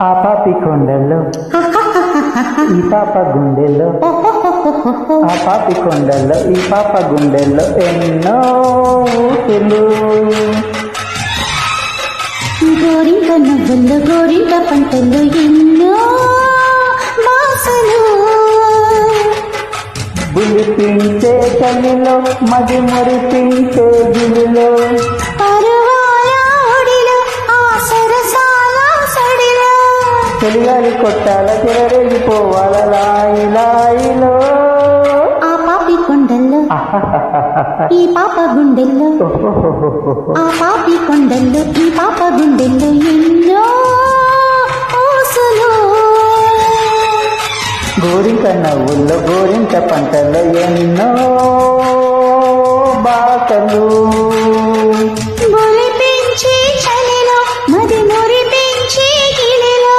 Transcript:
ఆ పాపి కొండల్లో ఈ పాప గుండెల్లో, ఆ పాపి కొండల్లో ఈ పాప గుండెల్లో ఎన్నో ఊసులు. గోరింక నవ్వుల్లో గోరింక పంటల్లో ఎన్నో వాసలు. బులిపించే చలిలో మది మురిపించే గిలిలో, చెలిగాలి కొట్టాల చెలరేగిపోవాల లాయి లాయిలో. ఆ పాపి కొండల్లో ఈ పాప గుండెల్లో, ఆ పాపి కొండల్లో ఈ పాప గుండెల్లో ఎన్నో ఊసులు. గోరింక నవ్వుల్లో గోరింక పంటల్లో ఎన్నో బాటలు.